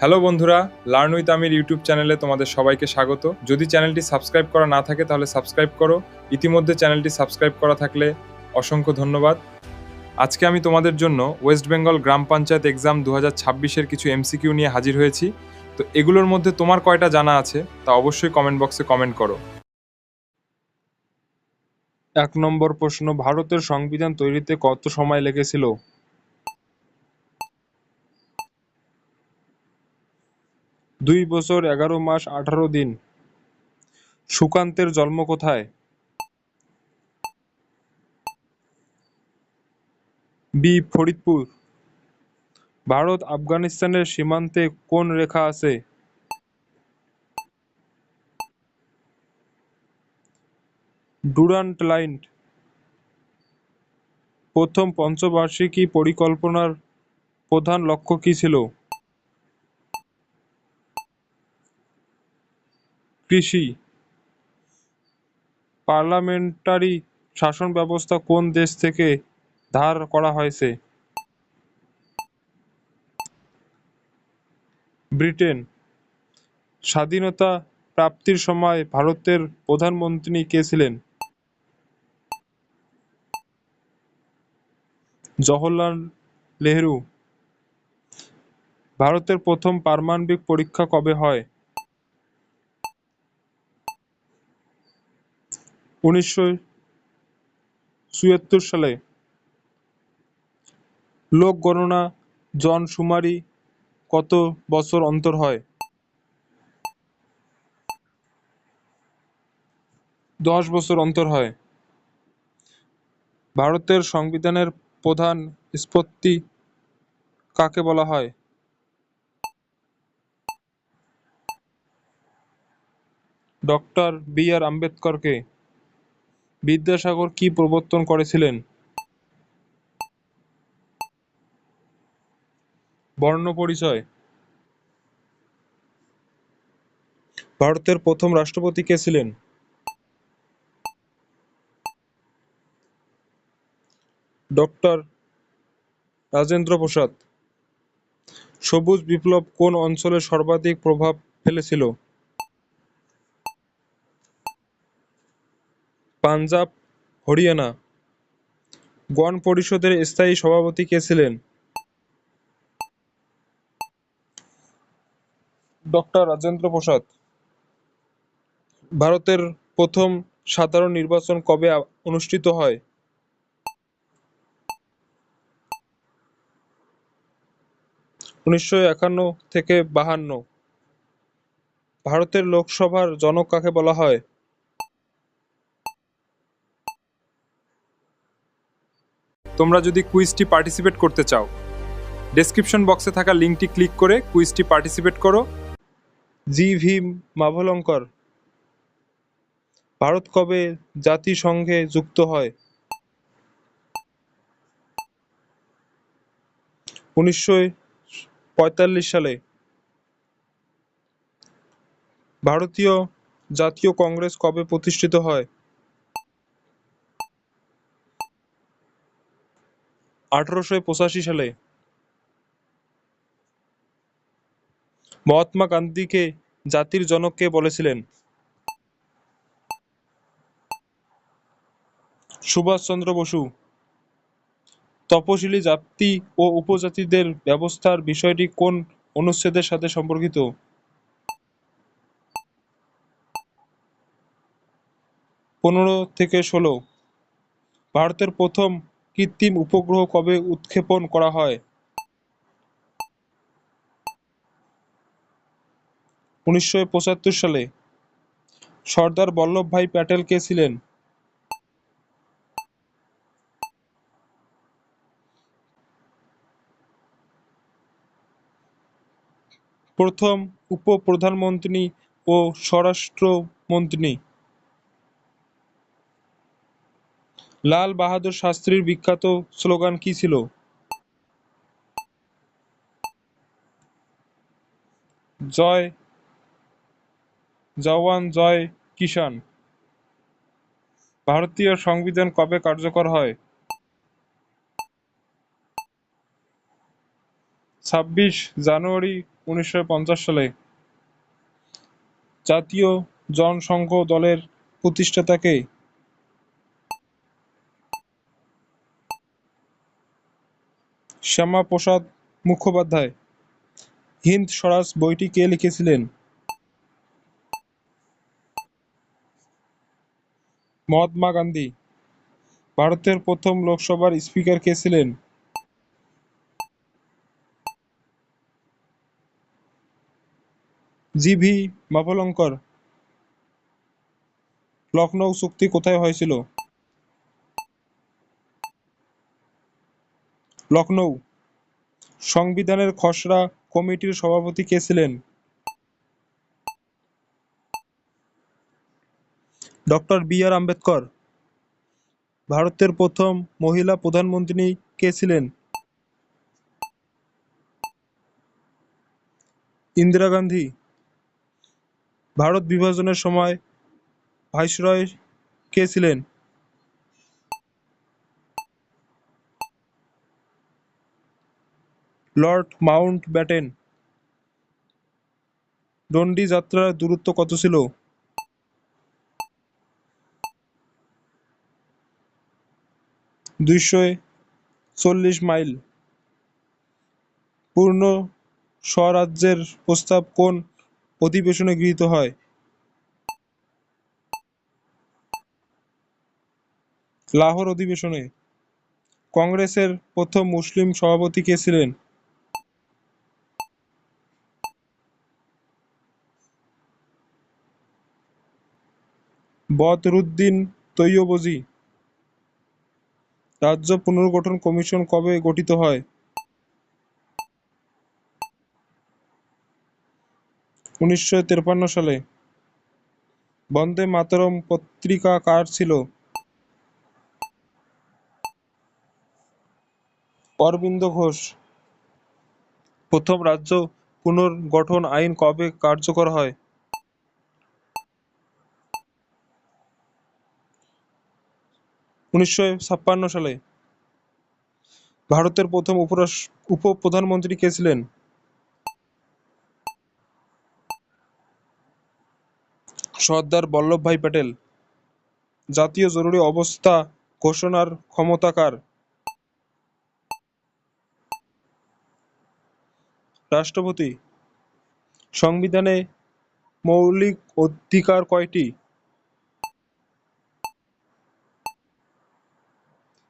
Hello বন্ধুরা, learn with Aamir YouTube চ্যানেলে তোমাদের সবাইকে স্বাগত। যদি চ্যানেলটি সাবস্ক্রাইব করা না থাকে তাহলে সাবস্ক্রাইব করো। ইতিমধ্যে চ্যানেলটি সাবস্ক্রাইব করা থাকলে অসংখ্য ধন্যবাদ। আজকে আমি তোমাদের জন্য ওয়েস্ট বেঙ্গল গ্রাম পঞ্চায়েত এক্সাম 2026-এর কিছু এমসিকিউ নিয়ে হাজির হয়েছি। তো এগুলোর মধ্যে তোমার কয়টা জানা আছে তা অবশ্যই কমেন্ট বক্সে কমেন্ট করো। 1 নম্বর প্রশ্ন, ভারতের সংবিধান তৈরিতে কত সময় লেগেছিল? 2 বছর 11 মাস 18 দিন। সুকান্তের জন্ম কোথায়? বি. ফরিদপুর। ভারত আফগানিস্তানের সীমান্তে কোন রেখা আছে? Durand line. প্রথম পঞ্চবার্ষিকী পরিকল্পনার প্রধান লক্ষ্য কী ছিল? কৃষি। পার্লামেন্টারি শাসন ব্যবস্থা কোন দেশ থেকে ধার করা হয়েছে? ব্রিটেন। স্বাধীনতা প্রাপ্তির সময় ভারতের প্রধানমন্ত্রী কে ছিলেন? জওহরলাল নেহেরু। ভারতের প্রথম পারমাণবিক পরীক্ষা কবে হয়? 1974 সালে। লোক গণনা জনশুমারি কত বছর অন্তর হয়? 10 বছর অন্তর হয়। ভারতের সংবিধানের প্রধান স্থপতি কাকে বলা হয়? Doctor B. আর. আম্বেদকরকে। বিদ্যাসাগর কি প্রবর্তন করেছিলেন? বর্ণপরিচয়। ভারতের প্রথম রাষ্ট্রপতি কে ছিলেন? ডক্টর রাজেন্দ্র প্রসাদ। সবুজ বিপ্লব কোন অঞ্চলে সর্বাধিক প্রভাব ফেলেছিল? পাঞ্জাব, হরিয়ানা। গণ পরিষদের স্থায়ী সভাপতি কে ছিলেন? ডক্টর রাজেন্দ্র প্রসাদ। ভারতের প্রথম সাধারণ নির্বাচন কবে অনুষ্ঠিত হয়? 1951 থেকে 52। ভারতের লোকসভার জনক কাকে বলা হয়? তোমরা যদি কুইজটি পার্টিসিপেট করতে চাও, ডেসক্রিপশন বক্সে থাকা লিঙ্কটি ক্লিক করে কুইজটি পার্টিসিপেট করো। জি. ভি. মাভলঙ্কর। ভারত কবে জাতিসংঘে যুক্ত হয়? 1945 সালে। ভারতীয় জাতীয় কংগ্রেস কবে প্রতিষ্ঠিত হয়? 1885 সালে। মহাত্মা গান্ধীকে জাতির জনক কে বলেছিলেন? সুভাষচন্দ্র বসু। তপশিলি জাতি ও উপজাতিদের ব্যবস্থার বিষয়টি কোন অনুচ্ছেদের সাথে সম্পর্কিত? 15 থেকে 16। ভারতের প্রথম কৃত্রিম উপগ্রহ কবে উৎক্ষেপণ করা হয়? 1975 সালে। সর্দার বল্লভভাই প্যাটেল কে ছিলেন? প্রথম উপ-প্রধানমন্ত্রী ও স্বরাষ্ট্রমন্ত্রী। লাল বাহাদুর শাস্ত্রীর বিখ্যাত স্লোগান কী ছিল? জয় জওয়ান জয় কিষান। ভারতীয় সংবিধান কবে কার্যকর হয়? 26 জানুয়ারি 1950 সালে। জাতীয় জনসংঘ দলের প্রতিষ্ঠাতা কে? শ্যামাপ্রসাদ মুখোপাধ্যায়। হিন্দ স্বরাজ বইটি কে লিখেছিলেন? মহাত্মা গান্ধী। ভারতের প্রথম লোকসভার স্পিকার কে ছিলেন? জি.ভি. মাভলঙ্কর। লখনৌ চুক্তি কোথায় হয়েছিল? লখনৌ। সংবিধানের খসড়া কমিটির সভাপতি কে ছিলেন? Doctor B R. আম্বেদকর। ভারতের প্রথম মহিলা প্রধানমন্ত্রী কে ছিলেন? ইন্দিরা গান্ধী। ভারত বিভাজনের সময় ভাইসরয় কে ছিলেন? Lord Mountbatten. ডন্ডি যাত্রার দূরত্ব কত ছিল? 240 মাইল। পূর্ণ স্বরাজ্যের প্রস্তাব কোন অধিবেশনে গৃহীত হয়? লাহোর অধিবেশনে। কংগ্রেসের প্রথম মুসলিম সভাপতি কে ছিলেন? বদরুদ্দিন তৈয়বজি। রাজ্য পুনর্গঠন কমিশন কবে গঠিত হয়? 1953 সালে। বন্দে মাতরম পত্রিকা কার ছিল? অরবিন্দ ঘোষ। প্রথম রাজ্য পুনর্গঠন আইন কবে কার্যকর হয়? 1956 সালে। ভারতের প্রথম উপ-প্রধানমন্ত্রী কে ছিলেন? সর্দার বল্লভভাই প্যাটেল। জাতীয় জরুরি অবস্থা ঘোষণার ক্ষমতা কার? রাষ্ট্রপতি। সংবিধানে মৌলিক অধিকার কয়টি?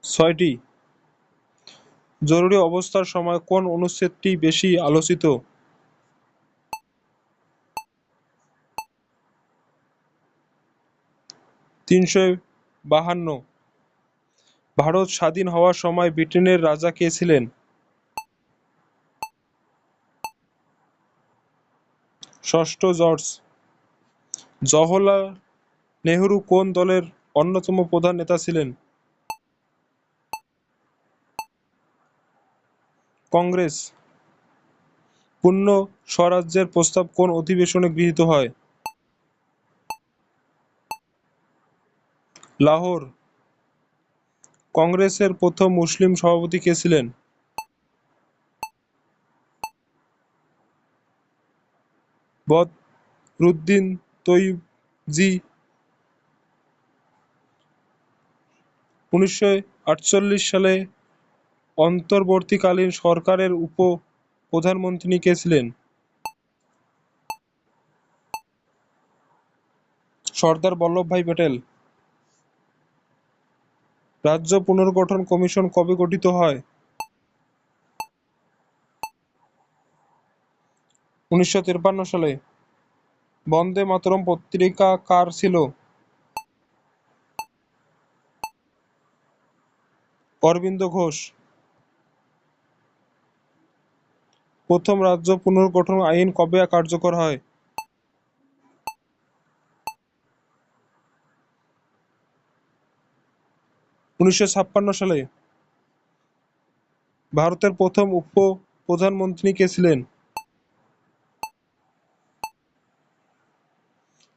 6টি। জরুরি অবস্থার সময় কোন অনুচ্ছেদটি বেশি আলোচিত? 352। ভারত স্বাধীন হওয়ার সময় ব্রিটেনের রাজা কে ছিলেন? ষষ্ঠ জর্জ। জওহরলাল নেহরু কোন দলের অন্যতম প্রধান নেতা ছিলেন? কংগ্রেস। পূর্ণ স্বরাজ্যের প্রস্তাব কোন অধিবেশনে গৃহীত হয়? লাহোর। কংগ্রেসের প্রথম মুসলিম সভাপতি কে ছিলেন? বদরুদ্দিন তৈয়বজি। 1948 সালে অন্তর্বর্তীকালীন সরকারের উপ-প্রধানমন্ত্রী কে ছিলেন? সর্দার বল্লভভাই প্যাটেল। রাজ্য পুনর্গঠন কমিশন কবে গঠিত হয়? 1953 সালে। বন্দে মাতরম পত্রিকা কার ছিল? অরবিন্দ ঘোষ। প্রথম রাজ্য পুনর্গঠন আইন কবে কার্যকর হয়? 1956 সালে। ভারতের প্রথম উপ-প্রধানমন্ত্রী কে ছিলেন?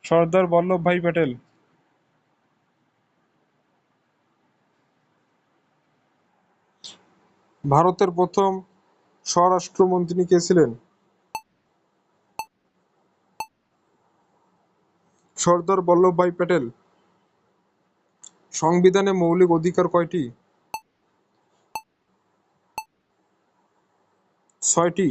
সর্দার বল্লভভাই প্যাটেল। ভারতের প্রথম স্বরাষ্ট্রমন্ত্রী কে ছিলেন? সর্দার বল্লভভাই প্যাটেল। সংবিধানে মৌলিক অধিকার কয়টি? 6টি।